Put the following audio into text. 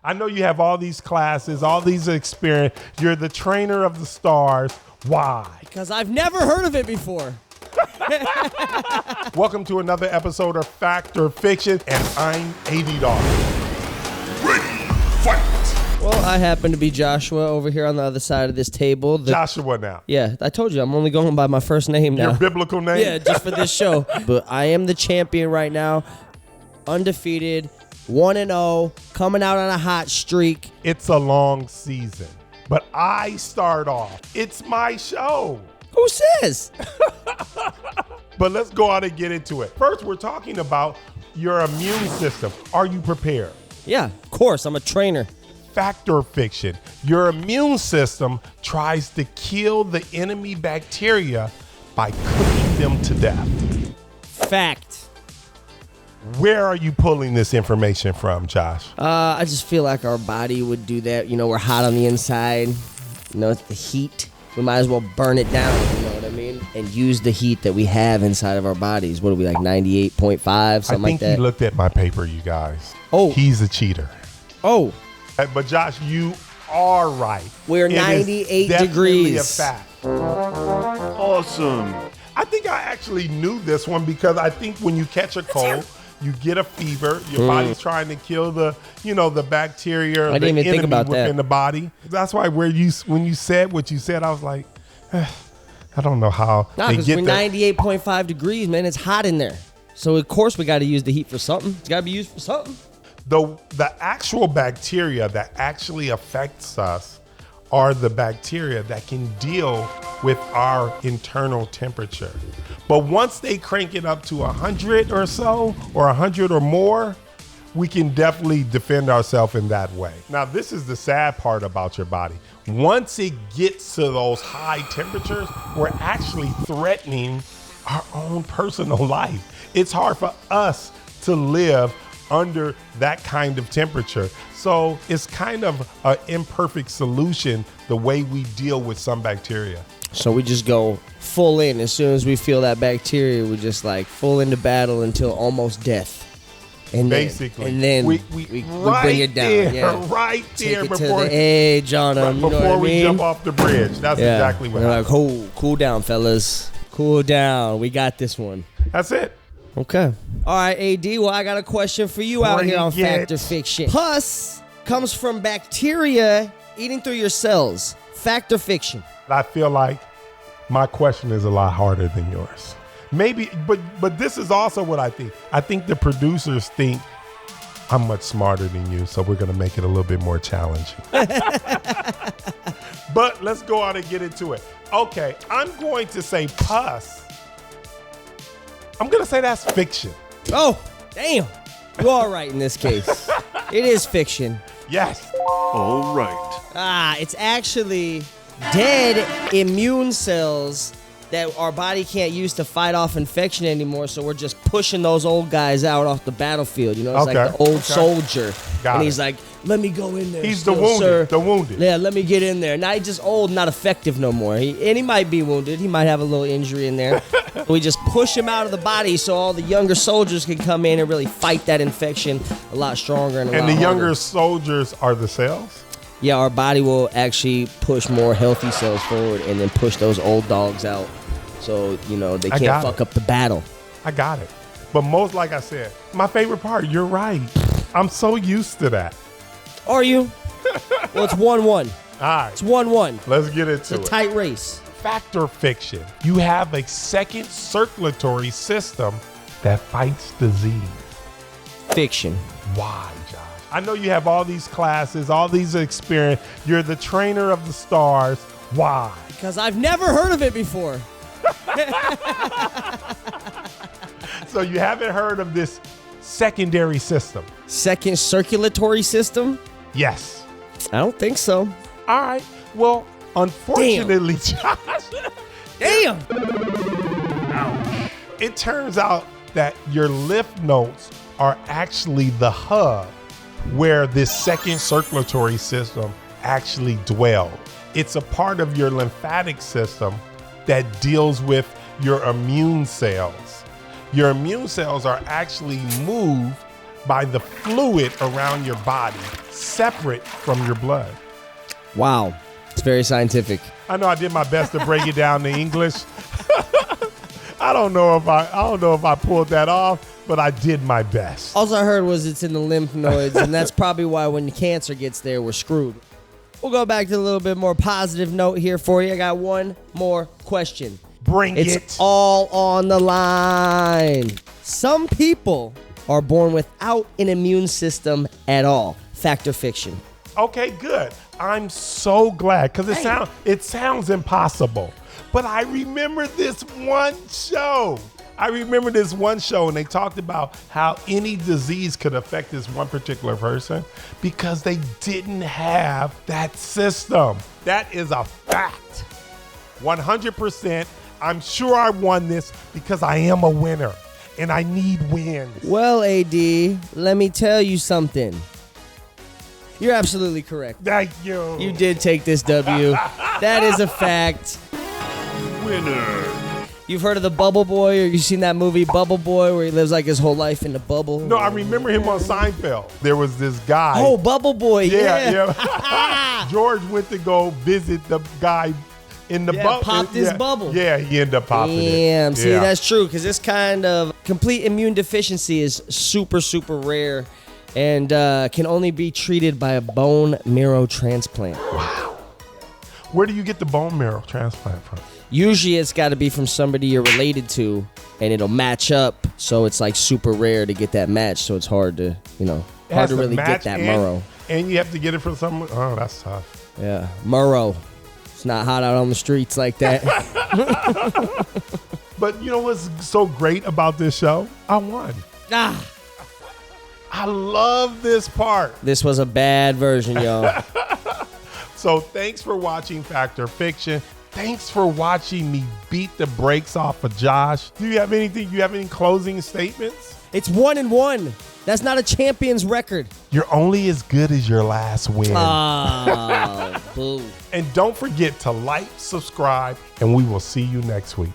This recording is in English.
I know you have all these classes, all these experience. You're the trainer of the stars. Why? Because I've never heard of it before. Welcome to another episode of Fact or Fiction, and I'm $80. Ready, fight! Well, I happen to be Joshua over here on the other side of this table. Joshua now. Yeah, I told you, I'm only going by my first name now. Your biblical name? Yeah, just for this show. But I am the champion right now, undefeated, 1-0, coming out on a hot streak. It's a long season, but I start off. It's my show. Who says? But let's go out and get into it. First, we're talking about your immune system. Are you prepared? Yeah, of course, I'm a trainer. Fact or fiction? Your immune system tries to kill the enemy bacteria by cooking them to death. Fact. Where are you pulling this information from, Josh? I just feel like our body would do that. You know, we're hot on the inside. You know, it's the heat. We might as well burn it down, you know what I mean? And use the heat that we have inside of our bodies. What are we, like 98.5, something like that? I think he looked at my paper, you guys. Oh. He's a cheater. Oh. But Josh, you are right. We're 98 definitely degrees. A fact. Awesome. I think I actually knew this one because I think when you catch a cold, you get a fever, your body's trying to kill the bacteria, I didn't even think about within that. the body. That's why when you said what you said, I was like, I don't know how Nah, they because get we're that. 98.5 degrees, man. It's hot in there. So, of course, we got to use the heat for something. It's got to be used for something. The actual bacteria that actually affects us are the bacteria that can deal with our internal temperature. But once they crank it up to 100 or so, or 100 or more, we can definitely defend ourselves in that way. Now, this is the sad part about your body. Once it gets to those high temperatures, we're actually threatening our own personal life. It's hard for us to live under that kind of temperature. So it's kind of an imperfect solution the way we deal with some bacteria. So we just go full in. As soon as we feel that bacteria, we just like full into battle until almost death. And basically. Then we right bring it down. There, yeah. right there Take it before, to the edge on them. You know before what I we mean? jump off the bridge. That's exactly what They're happens. like, cool down, fellas. Cool down. We got this one. That's it. Okay. All right, AD. Well, I got a question for you out here on Bring it. Fact or Fiction. Pus comes from bacteria eating through your cells. Fact or fiction? I feel like my question is a lot harder than yours. Maybe, but this is also what I think. I think the producers think I'm much smarter than you, so we're going to make it a little bit more challenging. But let's go out and get into it. Okay, I'm going to say pus. I'm going to say that's fiction. Oh, damn. You are right in this case. It is fiction. Yes. All right. It's actually dead immune cells that our body can't use to fight off infection anymore, so we're just pushing those old guys out off the battlefield. You know, it's like the old soldier. And he's like, let me go in there. He's still, the wounded. sir. The wounded. Yeah, let me get in there. Now he's just old, not effective no more. He might be wounded. He might have a little injury in there. We just push him out of the body so all the younger soldiers can come in and really fight that infection a lot stronger and a lot the harder. younger soldiers are the cells? Yeah, our body will actually push more healthy cells forward and then push those old dogs out. So, you know, they can't fuck up the battle. I got it. But most, like I said, my favorite part, you're right. I'm so used to that. Are you? Well, it's 1-1. All right. It's 1-1. Let's get into It's a it. tight race. Fact or fiction? You have a second circulatory system that fights disease. Fiction. Why, Josh? I know you have all these classes, all these experience. You're the trainer of the stars. Why? Because I've never heard of it before. So you haven't heard of this secondary system? Second circulatory system? Yes. I don't think so. All right. Well, unfortunately, Josh, Damn! it turns out that your lymph nodes are actually the hub where this second circulatory system actually dwells. It's a part of your lymphatic system that deals with your immune cells. Your immune cells are actually moved by the fluid around your body, separate from your blood. Wow. It's very scientific. I know I did my best to break it down to English. I don't know if I pulled that off, but I did my best. All I heard was it's in the lymph nodes, and that's probably why when cancer gets there, we're screwed. We'll go back to a little bit more positive note here for you. I got one more question. Bring it. It's all on the line. Some people are born without an immune system at all. Fact or fiction? Okay, good. I'm so glad because it sounds impossible. But I remember this one show. And they talked about how any disease could affect this one particular person because they didn't have that system. That is a fact. 100%. I'm sure I won this because I am a winner and I need wins. Well, AD, let me tell you something. You're absolutely correct. Thank you. You did take this W. That is a fact. Winner. You've heard of the Bubble Boy, or you've seen that movie Bubble Boy where he lives like his whole life in the bubble? No, I remember him on Seinfeld. There was this guy. Oh, Bubble Boy, yeah. George went to go visit the guy in the bubble. Popped his bubble. Yeah, he ended up popping it. Damn, see, that's true, because this kind of complete immune deficiency is super, super rare and can only be treated by a bone marrow transplant. Wow. Where do you get the bone marrow transplant from? Usually it's got to be from somebody you're related to, and it'll match up, so it's like super rare to get that match, so it's hard to, hard to really get that marrow. And you have to get it from someone. Oh, that's tough. Yeah, marrow. It's not hot out on the streets like that. But you know what's so great about this show? I won. I love this part. This was a bad version, y'all. So thanks for watching Fact or Fiction. Thanks for watching me beat the brakes off of Josh. Do you have anything? You have any closing statements? It's 1-1. That's not a champion's record. You're only as good as your last win. Oh, boo. And don't forget to like, subscribe, and we will see you next week.